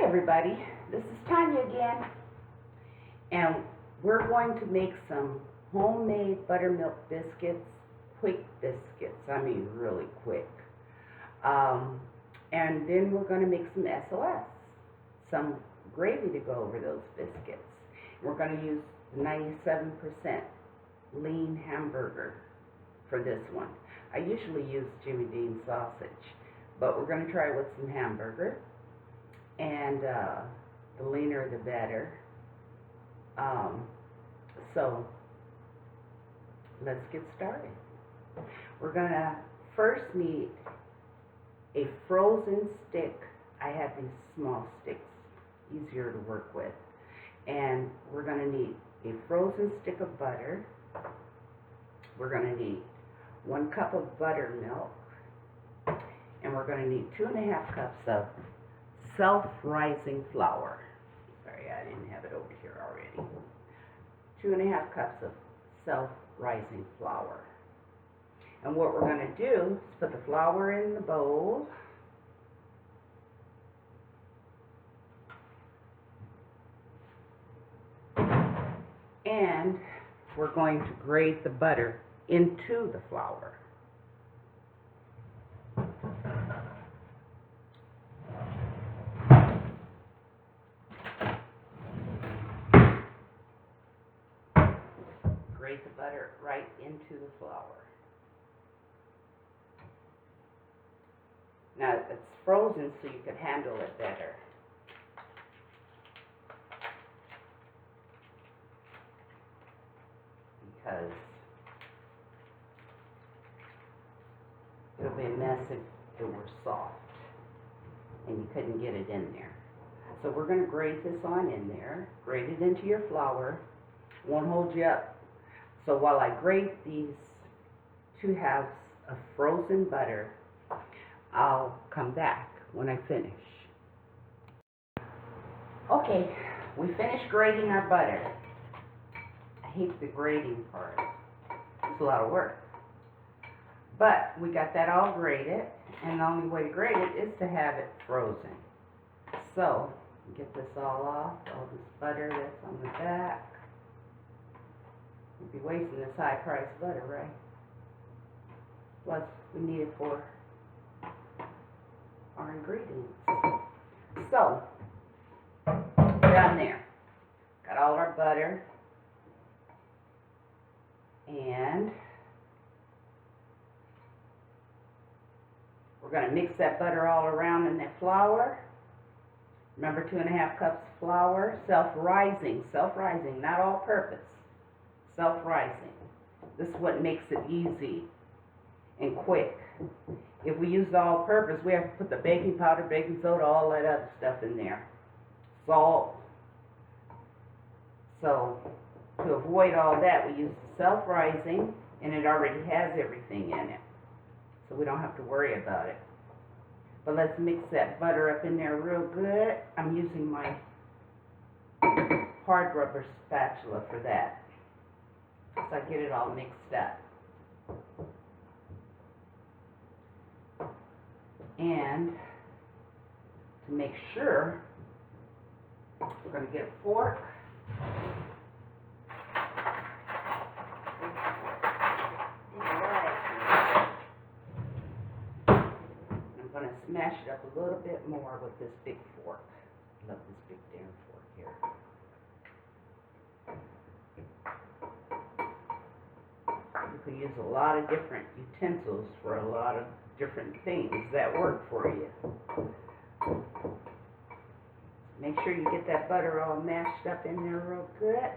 everybody, this is Tanya again, and we're going to make some homemade buttermilk biscuits, quick biscuits, I mean really quick. And then we're going to make some SOS, some gravy to go over those biscuits. We're going to use 97% lean hamburger for this one. I usually use Jimmy Dean sausage, but we're going to try with some hamburger. And the leaner the better. So let's get started. We're gonna first need a frozen stick. I have these small sticks, easier to work with. And we're gonna need a frozen stick of butter. We're gonna need 1 cup of buttermilk. And we're gonna need 2½ cups of self-rising flour. Sorry, I didn't have it over here already. 2½ cups of self-rising flour. And what we're going to do is put the flour in the bowl. And we're going to grate the butter into the flour. Grate the butter right into the flour. Now it's frozen so you can handle it better. Because it'll be a mess if it were soft and you couldn't get it in there. So we're going to grate this on in there. Grate it into your flour. Won't hold you up. So while I grate these 2 halves of frozen butter, I'll come back when I finish. Okay, we finished grating our butter. I hate the grating part. It's a lot of work. But we got that all grated, and the only way to grate it is to have it frozen. So, get this all off, all this butter that's on the back. We'd be wasting this high-priced butter, right? Plus, we need it for our ingredients. So, down there, got all our butter, and we're going to mix that butter all around in that flour. Remember, 2½ cups flour, self-rising, not all-purpose. Self-rising. This is what makes it easy and quick. If we use the all-purpose, we have to put the baking powder, baking soda, all that other stuff in there. Salt. So, to avoid all that, we use the self-rising, and it already has everything in it. So we don't have to worry about it. But let's mix that butter up in there real good. I'm using my hard rubber spatula for that. So I get it all mixed up. And to make sure, we're going to get a fork. I'm going to smash it up a little bit more with this big fork. I love this big damn fork here. You could use a lot of different utensils for a lot of different things that work for you. Make sure you get that butter all mashed up in there real good.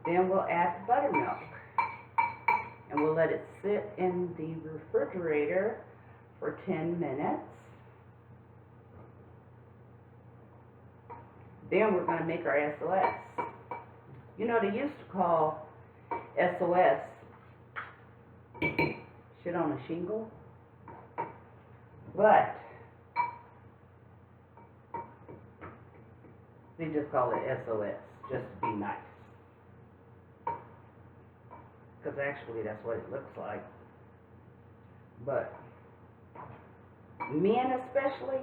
Then we'll add the buttermilk. And we'll let it sit in the refrigerator for 10 minutes. Then we're going to make our SOS. You know, they used to call SOS shit on a shingle, but they just call it SOS, just to be nice. Because actually that's what it looks like. But men especially,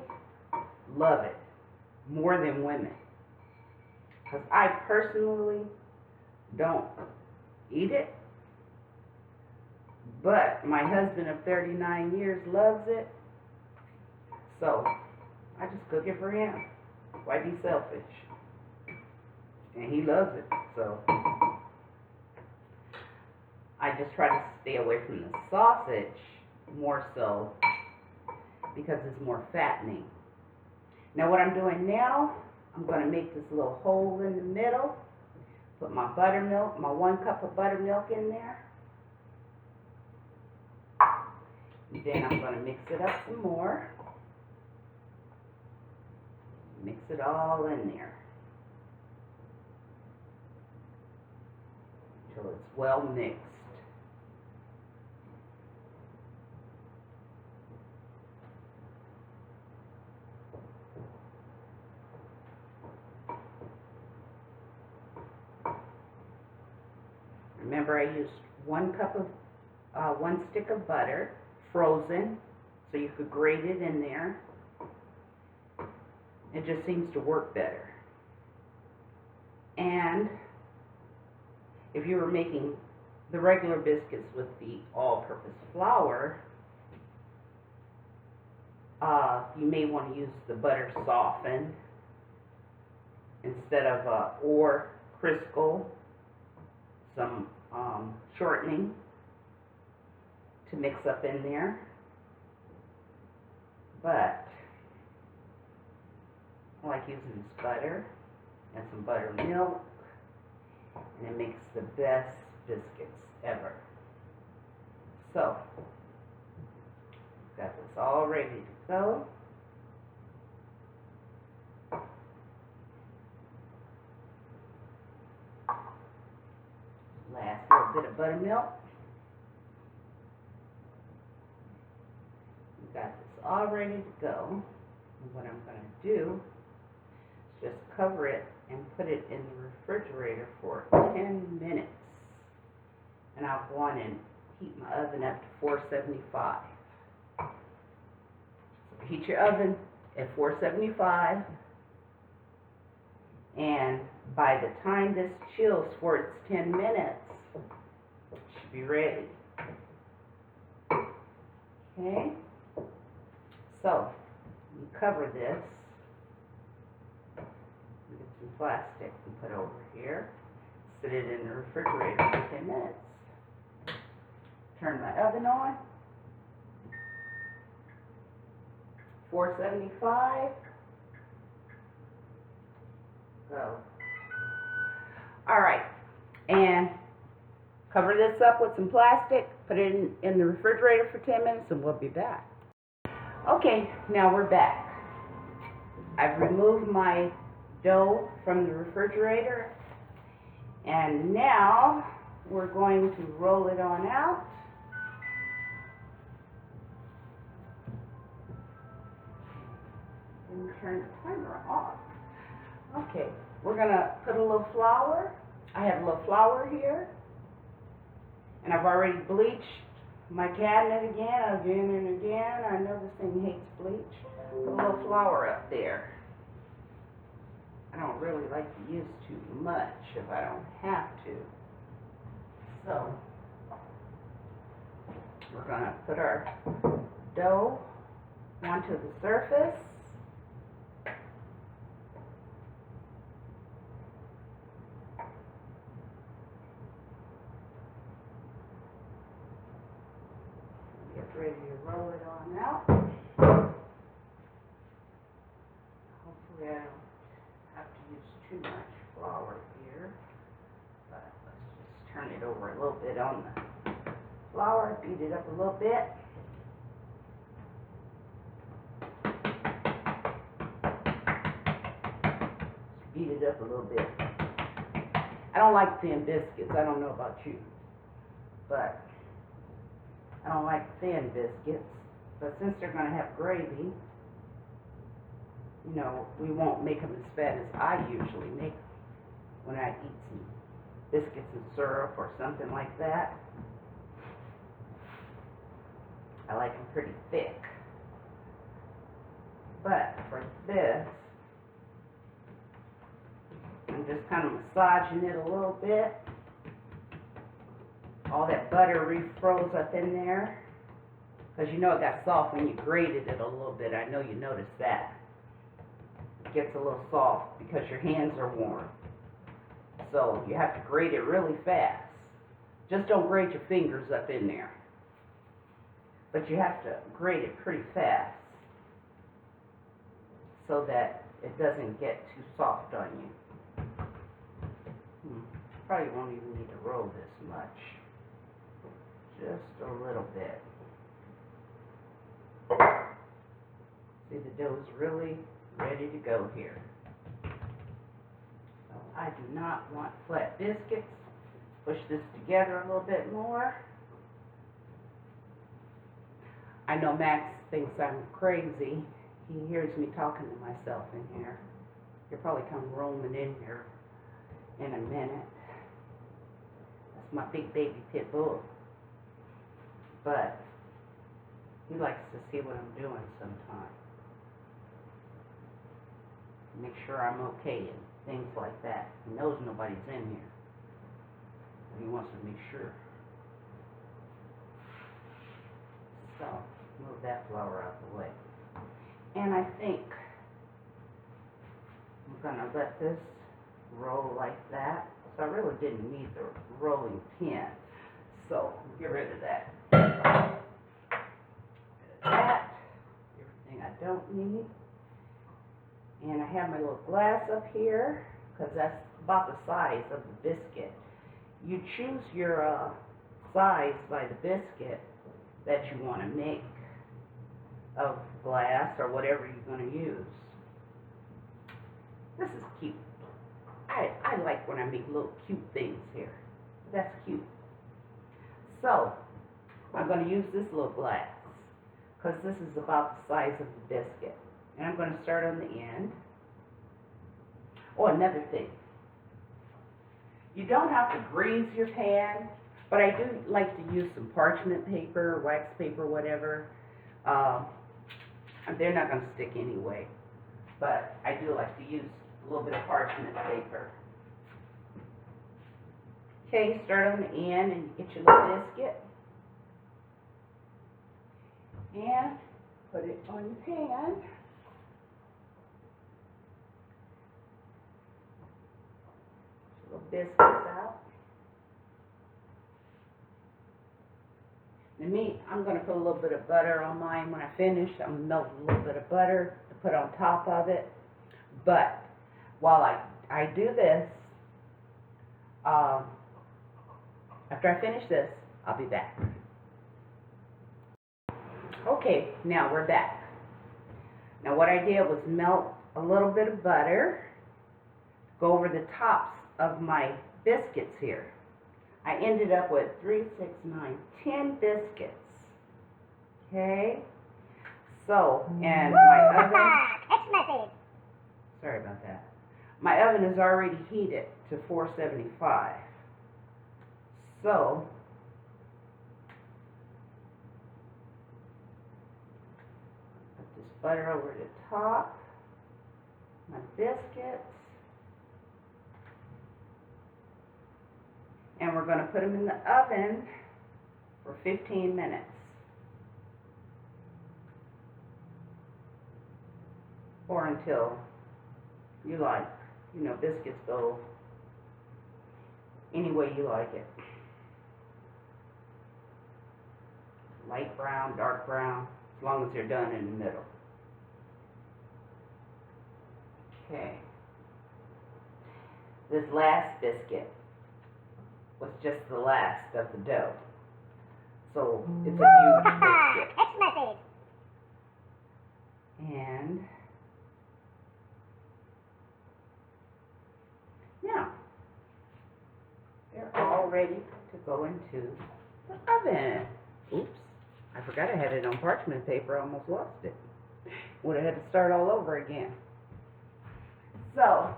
love it more than women. Because I personally don't eat it, but my husband of 39 years loves it, so I just cook it for him. Why be selfish? And he loves it, so I just try to stay away from the sausage more so because it's more fattening. Now what I'm doing now, I'm going to make this little hole in the middle, put my buttermilk, my 1 cup of buttermilk in there. And then I'm going to mix it up some more. Mix it all in there until it's well mixed. Remember, I used 1 stick of butter, frozen, so you could grate it in there. It just seems to work better. And if you were making the regular biscuits with the all-purpose flour, you may want to use the butter softened instead of, or Crisco, some shortening to mix up in there. But I like using this butter and some buttermilk, and it makes the best biscuits ever. So, got this all ready to go. Last little bit of buttermilk. We got this all ready to go. And what I'm going to do is just cover it and put it in the refrigerator for 10 minutes. And I'll go on and heat my oven up to 475. So heat your oven at 475. And by the time this chills for its 10 minutes, it should be ready. Okay? So, you cover this. Get some plastic and put over here. Sit it in the refrigerator for 10 minutes. Turn my oven on. 475. Go. Alright, and cover this up with some plastic, put it in the refrigerator for 10 minutes, and we'll be back. Okay, now we're back. I've removed my dough from the refrigerator, and now we're going to roll it on out. And turn the timer off. Okay, we're going to put a little flour. I have a little flour here. And I've already bleached my cabinet again and again. I know this thing hates bleach. Put a little flour up there. I don't really like to use too much if I don't have to. So, we're going to put our dough onto the surface. Ready to roll it on out. Hopefully I don't have to use too much flour here, but let's just turn it over a little bit on the flour, beat it up a little bit. Just beat it up a little bit. I don't like thin biscuits. I don't know about you, but I don't like thin biscuits, but since they're going to have gravy, you know, we won't make them as fat as I usually make when I eat some biscuits and syrup or something like that. I like them pretty thick. this, I'm just kind of massaging it a little bit. All that butter refroze up in there. Because you know it got soft when you grated it a little bit. I know you noticed that. It gets a little soft because your hands are warm. So you have to grate it really fast. Just don't grate your fingers up in there. But you have to grate it pretty fast so that it doesn't get too soft on you. Probably won't even need to roll this much. Just a little bit. See, the dough is really ready to go here. So I do not want flat biscuits. Push this together a little bit more. I know Max thinks I'm crazy. He hears me talking to myself in here. He'll probably come roaming in here in a minute. That's my big baby pit bull. But he likes to see what I'm doing sometimes. Make sure I'm okay and things like that. He knows nobody's in here. But he wants to make sure. So, move that flour out the way. And I think I'm going to let this roll like that. So I really didn't need the rolling pin. So, get rid of that. Everything I don't need. And I have my little glass up here because that's about the size of the biscuit. You choose your size by the biscuit that you want to make of glass or whatever you're going to use. This is cute. I like when I make little cute things here. That's cute. So, I'm going to use this little glass because this is about the size of the biscuit. And I'm going to start on the end. Oh, another thing. You don't have to grease your pan, but I do like to use some parchment paper, wax paper, whatever. They're not going to stick anyway, but I do like to use a little bit of parchment paper. Okay, start on the end and you get your little biscuit. And put it on your pan. Little biscuits out. And me, I'm going to put a little bit of butter on mine when I finish. I'm going to melt a little bit of butter to put on top of it. But while I do this, after I finish this, I'll be back. Okay, now we're back. Now what I did was melt a little bit of butter, go over the tops of my biscuits here. I ended up with 3, 6, 9, 10 biscuits. Okay? So, and my oven... Sorry about that. My oven is already heated to 475. So, put this butter over the top. My biscuits. And we're going to put them in the oven for 15 minutes. Or until you like. You know, biscuits go any way you like it. Light brown, dark brown, as long as they're done in the middle. Okay. This last biscuit was just the last of the dough. So it's a huge biscuit. Text message. And now they're all ready to go into the oven. Oops, I forgot I had it on parchment paper. I almost lost it. Would have had to start all over again. So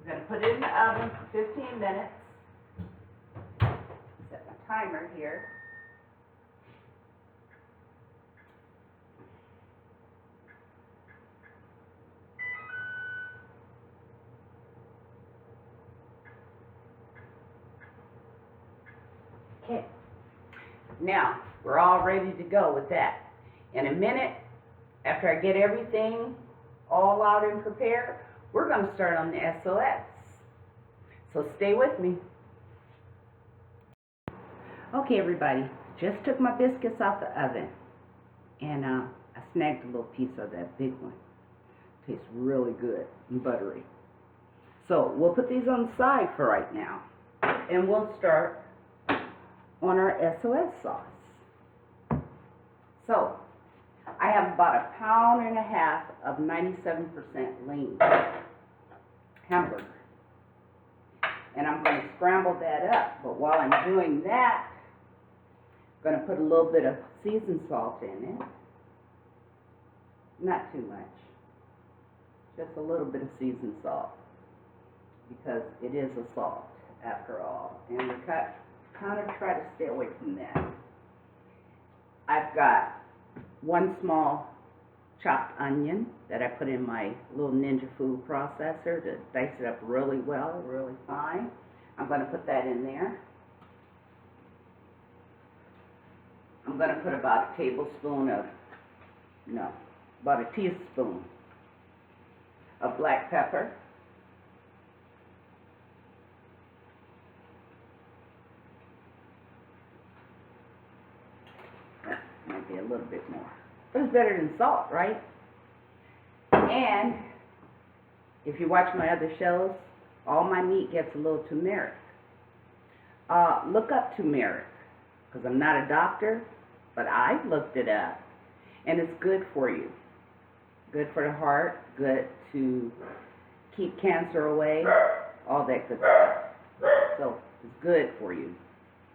I'm going to put it in the oven for 15 minutes. Set my timer here. Now, we're all ready to go with that. In a minute, after I get everything all out and prepared, we're going to start on the SOS. So stay with me. Okay, everybody, just took my biscuits out the oven, and I snagged a little piece of that big one. Tastes really good and buttery. So we'll put these on the side for right now, and we'll start on our SOS sauce. So I have about 1.5 pounds of 97% lean hamburger, and I'm going to scramble that up. But while I'm doing that, I'm going to put a little bit of seasoned salt in it. Not too much. Just a little bit of seasoned salt, because it is a salt after all. And we kind of try to stay away from that. I've got 1 small chopped onion that I put in my little Ninja food processor to dice it up really well, really fine. I'm going to put that in there. I'm going to put about a teaspoon of black pepper. That might be a little bit more. But it's better than salt, right? And if you watch my other shows, all my meat gets a little turmeric. Look up turmeric, because I'm not a doctor, but I've looked it up, and it's good for you. Good for the heart, good to keep cancer away, all that good stuff. So it's good for you.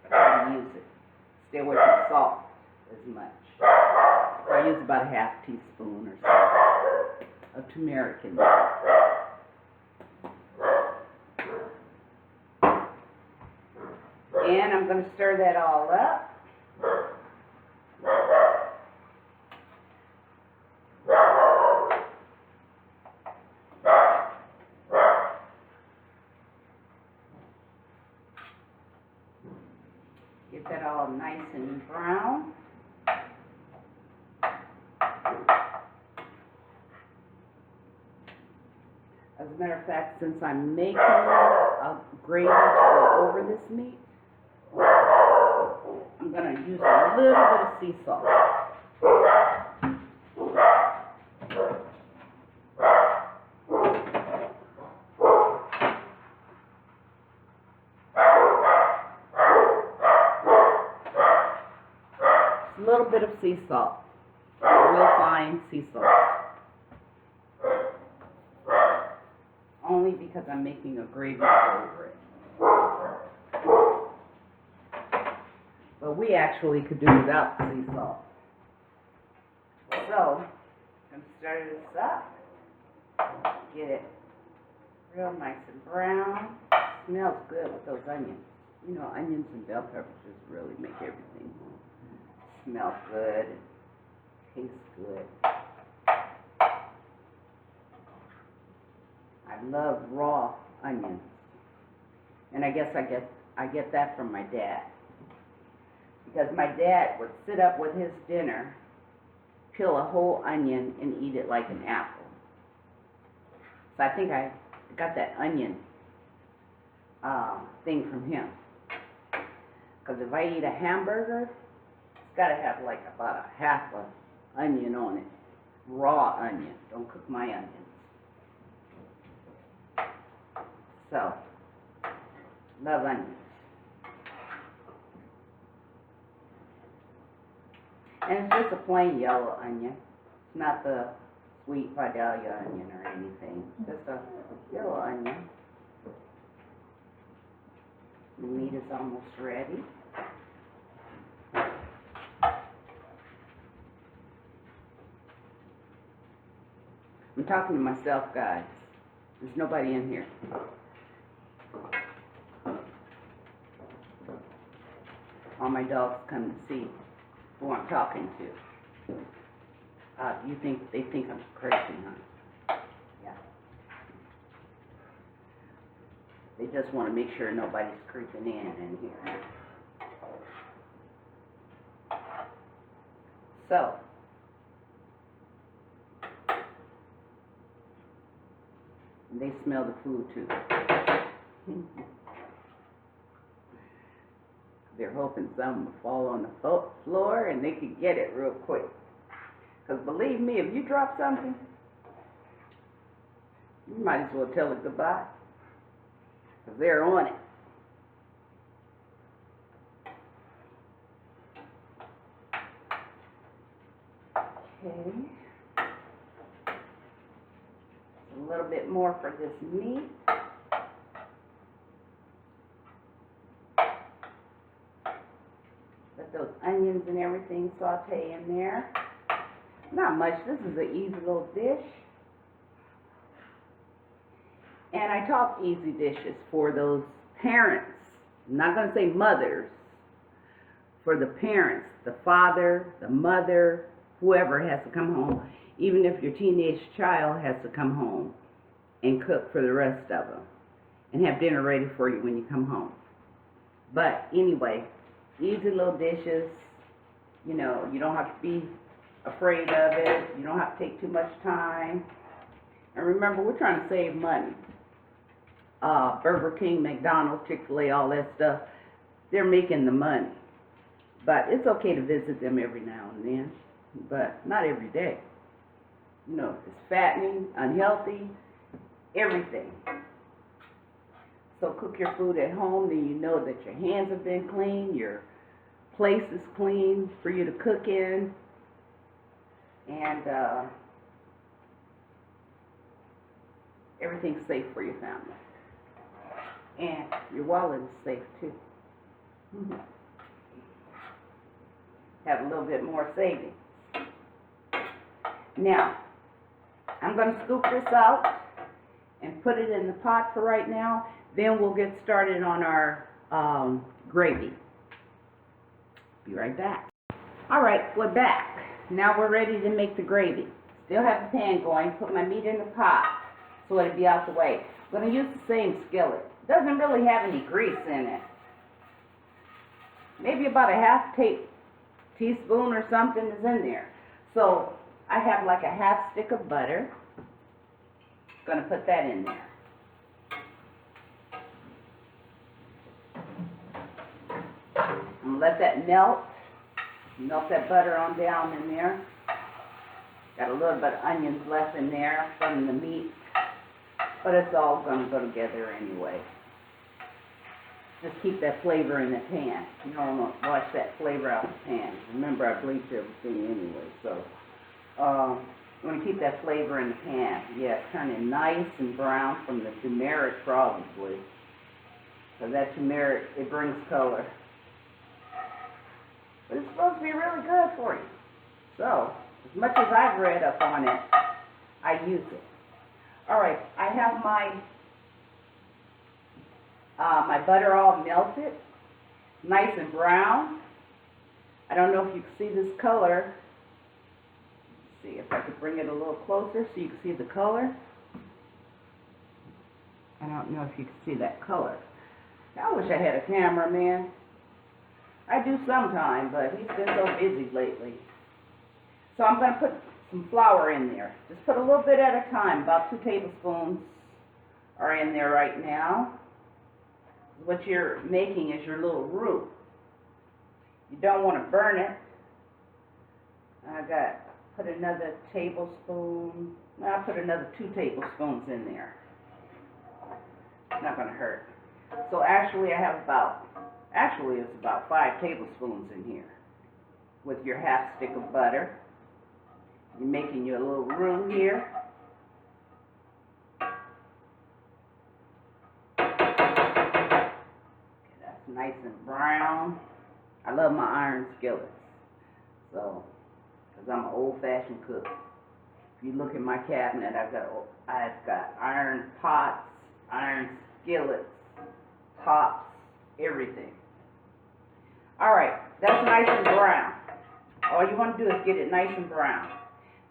How to use it. Stay away from salt as much. So I use about a 1/2 teaspoon or so of turmeric in there. And I'm going to stir that all up. Get that all nice and brown. As a matter of fact, since I'm making a gravy to go over this meat, I'm going to use a little bit of sea salt. A little bit of sea salt, real fine sea salt. Only because I'm making a gravy over it. But we actually could do without the sea salt. So, I'm going to stir this up. Get it real nice and brown. Smells good with those onions. You know, onions and bell peppers just really make everything smell good and taste good. I love raw onions, and I guess I get that from my dad, because my dad would sit up with his dinner, peel a whole onion, and eat it like an apple. So I think I got that onion thing from him, because if I eat a hamburger, it's got to have like about a 1/2 onion on it, raw onion. Don't cook my onions. So, love onions. And it's just a plain yellow onion. It's not the sweet Vidalia onion or anything. Just a yellow onion. The meat is almost ready. I'm talking to myself, guys. There's nobody in here. All my dogs come to see who I'm talking to. You think they think I'm crazy, huh? Yeah. They just want to make sure nobody's creeping in here. So, they smell the food too. They're hoping something will fall on the floor and they can get it real quick. Because believe me, if you drop something, you might as well tell it goodbye. Because they're on it. Okay. A little bit more for this meat. Let those onions and everything saute in there. Not much. This is an easy little dish. And I talk easy dishes for those parents. I'm not going to say mothers. For the parents, the father, the mother, whoever has to come home. Even if your teenage child has to come home and cook for the rest of them. And have dinner ready for you when you come home. But anyway, easy little dishes. You know, you don't have to be afraid of it. You don't have to take too much time. And remember, we're trying to save money. Burger King, McDonald's, Chick-fil-A, all that stuff, they're making the money. But it's okay to visit them every now and then, but not every day. You know, it's fattening, unhealthy, everything. So cook your food at home, then you know that your hands have been clean, your place is clean for you to cook in, and everything's safe for your family. And your wallet is safe too. Have a little bit more savings. Now, I'm going to scoop this out and put it in the pot for right now. Then we'll get started on our gravy. Be right back. All right, we're back. Now we're ready to make the gravy. Still have the pan going. Put my meat in the pot so it'll be out the way. I'm going to use the same skillet. It doesn't really have any grease in it. Maybe about a half teaspoon or something is in there. So I have like a half stick of butter. Going to put that in there. I'm going to let that melt. Melt that butter on down in there. Got a little bit of onions left in there from the meat. But it's all going to go together anyway. Just keep that flavor in the pan. You don't want to wash that flavor out of the pan. Remember, I bleached everything anyway, so you want to keep that flavor in the pan. Yeah, turning nice and brown from the turmeric probably. So that turmeric, it brings color. But it's supposed to be really good for you. So, as much as I've read up on it, I use it. All right, I have my my butter all melted, nice and brown. I don't know if you can see this color. Let's see if I could bring it a little closer so you can see the color. I don't know if you can see that color. I wish I had a cameraman. I do sometime, but he's been so busy lately. So I'm going to put some flour in there. Just put a little bit at a time. About 2 tablespoons are in there right now. What you're making is your little roux. You don't want to burn it. Put another tablespoon. I'll put another 2 tablespoons in there. It's not going to hurt. So actually it's about 5 tablespoons in here with your half stick of butter. You're making your little roux here. Okay, that's nice and brown. I love my iron skillets. So, because I'm an old-fashioned cook. If you look in my cabinet, I've got iron pots, iron skillets, tops, everything. All right, that's nice and brown. All you want to do is get it nice and brown.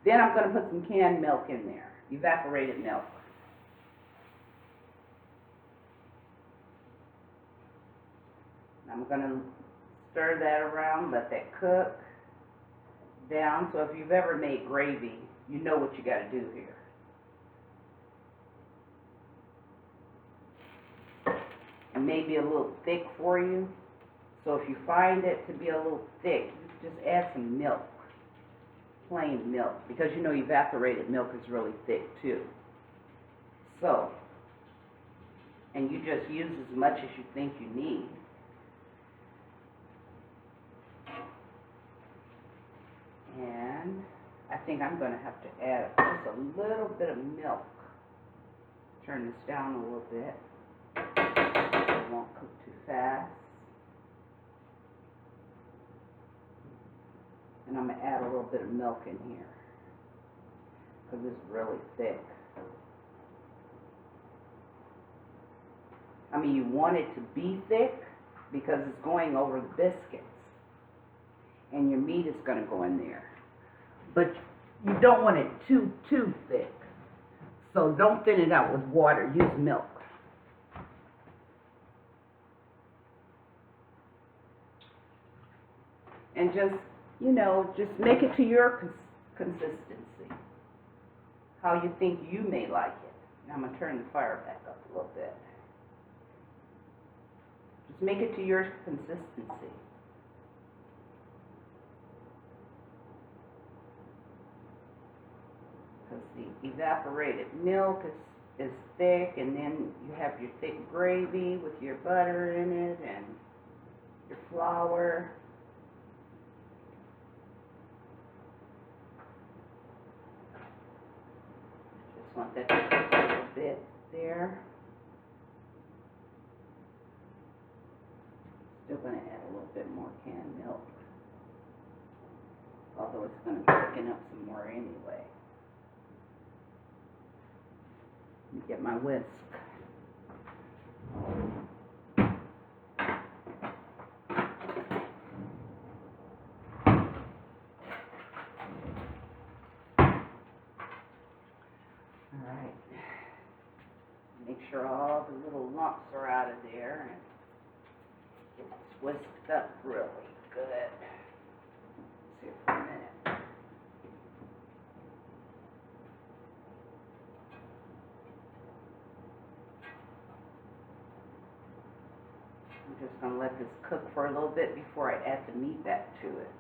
Then I'm going to put some canned milk in there, evaporated milk. I'm going to stir that around, let that cook. down. So if you've ever made gravy, you know what you got to do here. It may be a little thick for you. So if you find it to be a little thick, you just add some milk, plain milk, because you know evaporated milk is really thick too. So, and you just use as much as you think you need. And I think I'm going to have to add just a little bit of milk. Turn this down a little bit. It won't cook too fast. And I'm going to add a little bit of milk in here because it's really thick. I mean, you want it to be thick because it's going over the biscuits. And your meat is going to go in there. But you don't want it too thick. So don't thin it out with water. Use milk. And just, you know, just make it to your consistency. How you think you may like it. Now I'm going to turn the fire back up a little bit. Just make it to your consistency. Because the evaporated milk is thick, and then you have your thick gravy with your butter in it and your flour. Just want that to cook a little bit there. Still going to add a little bit more canned milk, although it's going to be picking up some more anyway. Let me get my whisk. Alright. Make sure all the little lumps are out of there and get this whisked up really good. Let's see for a minute. I'm just going to let this cook for a little bit before I add the meat back to it.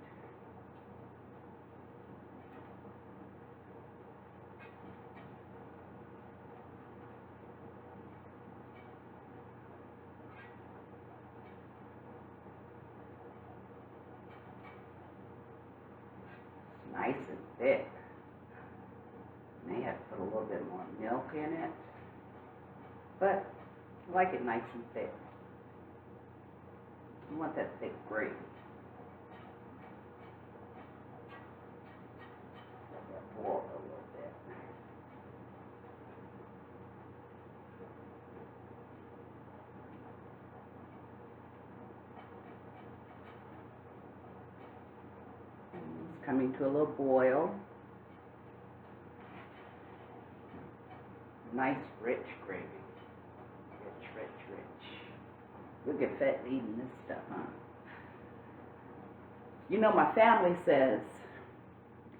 It's nice and thick. May have to put a little bit more milk in it, but I like it nice and thick. You want that thick gravy. Let that boil a little bit. It's coming to a little boil. Nice, rich gravy. Rich, rich, rich. You'll get fat eating this stuff, huh? You know, my family says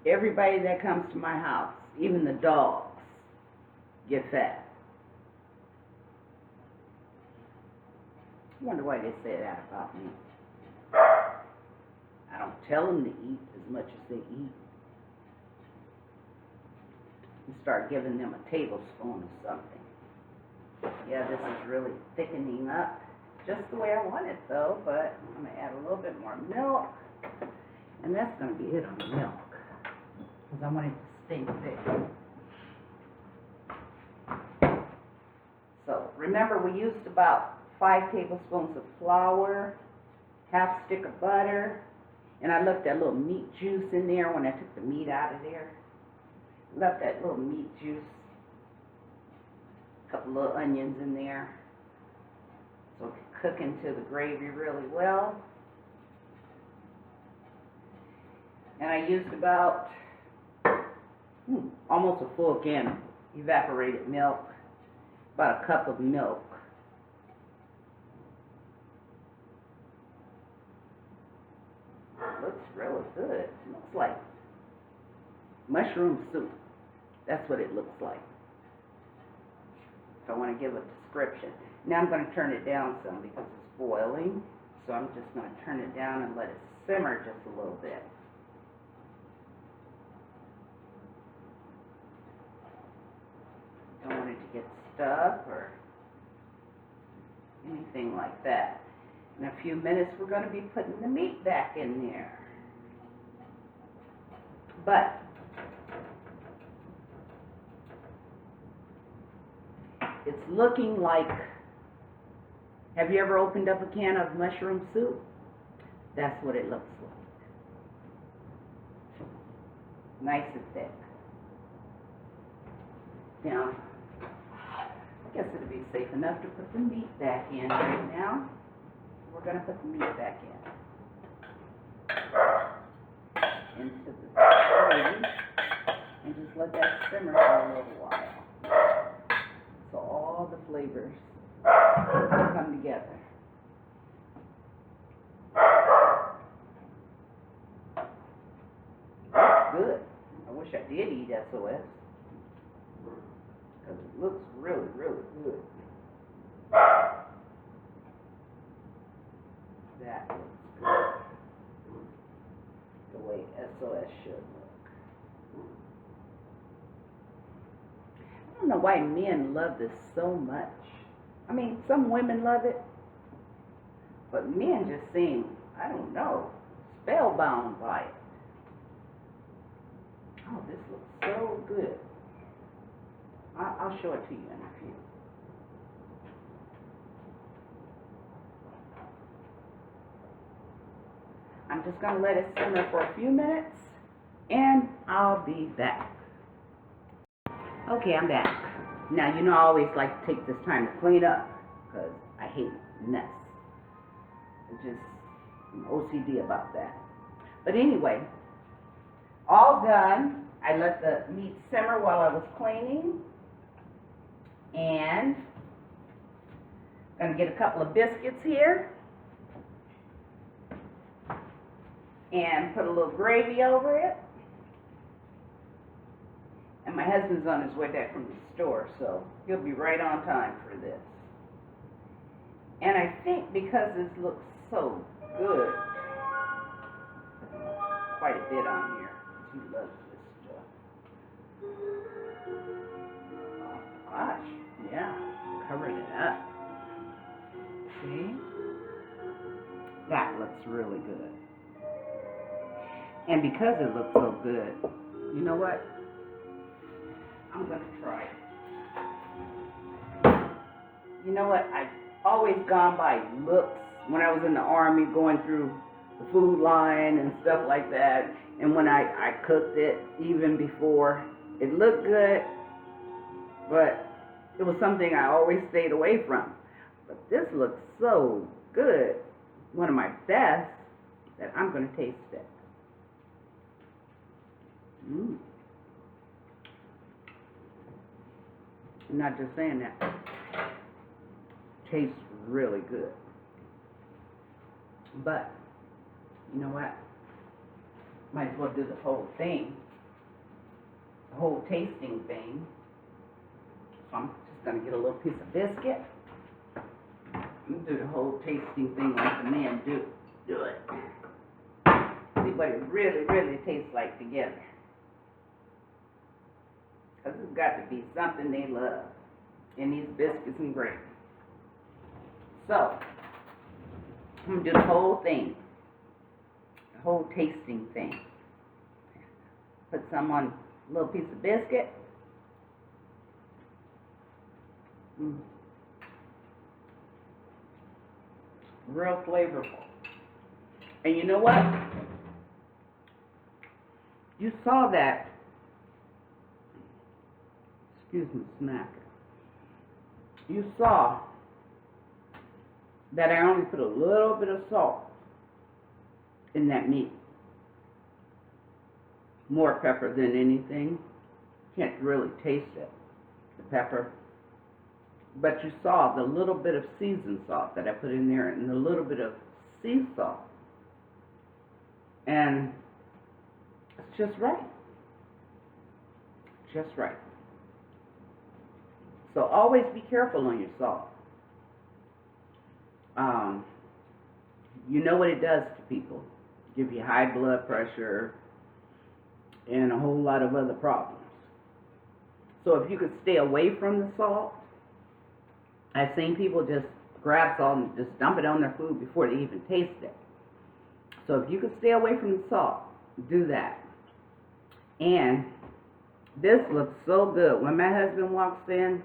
everybody that comes to my house, even the dogs, get fat. I wonder why they say that about me. I don't tell them to eat as much as they eat. You start giving them a tablespoon of something. Yeah, this is really thickening up. Just the way I want it though, but I'm going to add a little bit more milk. And that's going to be it on the milk. Because I want it to stay thick. So remember, we used about 5 tablespoons of flour, half stick of butter, and I left that little meat juice in there when I took the meat out of there. Left that little meat juice, a couple little onions in there. So it can cook into the gravy really well. And I used about almost a full can of evaporated milk, about a cup of milk. It looks really good. It smells like mushroom soup. That's what it looks like. If I want to give a description. Now I'm going to turn it down some because it's boiling. So I'm just going to turn it down and let it simmer just a little bit. Don't want it to get stuck or anything like that. In a few minutes we're going to be putting the meat back in there. But it's looking like, have you ever opened up a can of mushroom soup? That's what it looks like. Nice and thick. Now, I guess it'll be safe enough to put the meat back in right now. We're going to put the meat back in. Into the gravy. And just let that simmer for a little while. So all the flavors come together. That's good. I wish I did eat SOS. Because it looks really, really good. That looks good. The way SOS should look. I don't know why men love this so much. I mean, some women love it, but men just seem, I don't know, spellbound by it. Oh, this looks so good. I'll show it to you in a few. I'm just going to let it simmer for a few minutes, and I'll be back. Okay, I'm back. Now, you know I always like to take this time to clean up, because I hate mess. I'm OCD about that. But anyway, all done. I let the meat simmer while I was cleaning. And I'm going to get a couple of biscuits here. And put a little gravy over it. And my husband's on his way back from the store, so he'll be right on time for this. And I think because this looks so good, quite a bit on here. He loves this stuff. Oh gosh, yeah, covering it up. See? That looks really good. And because it looks so good, you know what? I'm going to try it. You know what? I've always gone by looks when I was in the Army, going through the food line and stuff like that. And when I cooked it, even before, it looked good, but it was something I always stayed away from. But this looks so good. One of my best, that I'm going to taste it. I'm not just saying that. Tastes really good. But, you know what? Might as well do the whole thing. The whole tasting thing. So I'm just going to get a little piece of biscuit. And do the whole tasting thing like the men do it. See what it really, really tastes like together. Because it's got to be something they love in these biscuits and gravy. So, I'm going to do the whole thing. The whole tasting thing. Put some on a little piece of biscuit. Real flavorful. And you know what? You saw that. Excuse me, smack. You saw that I only put a little bit of salt in that meat. More pepper than anything. Can't really taste it, the pepper. But you saw the little bit of seasoned salt that I put in there and the little bit of sea salt. And just right. Just right. So always be careful on your salt. You know what it does to people. Give you high blood pressure and a whole lot of other problems. So if you could stay away from the salt, I've seen people just grab salt and just dump it on their food before they even taste it. So if you could stay away from the salt, do that. And this looks so good. When my husband walks in,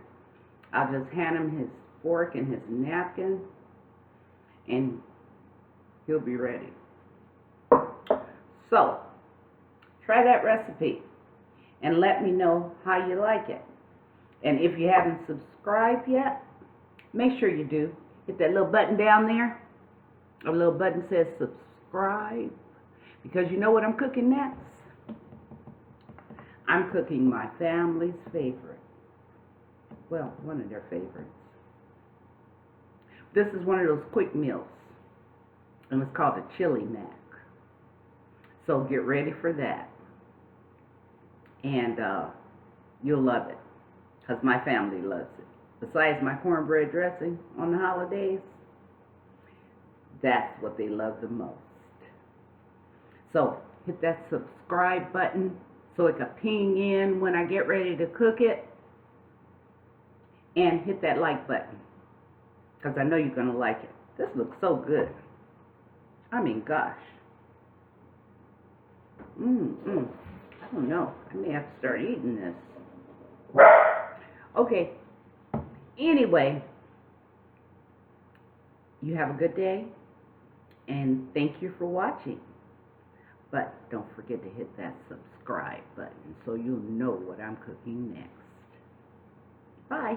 I'll just hand him his fork and his napkin, and he'll be ready. So, try that recipe and let me know how you like it. And if you haven't subscribed yet, make sure you do. Hit that little button down there. A little button says subscribe, because you know what I'm cooking next? I'm cooking my family's favorite. Well, one of their favorites. This is one of those quick meals, and it's called a chili mac. So get ready for that. And you'll love it, because my family loves it. Besides my cornbread dressing on the holidays, that's what they love the most. So hit that subscribe button so it can ping in when I get ready to cook it. And hit that like button, because I know you're going to like it. This looks so good. I mean, gosh. I don't know. I may have to start eating this. Okay. Anyway, you have a good day, and thank you for watching. But don't forget to hit that subscribe button so you'll know what I'm cooking next. Bye.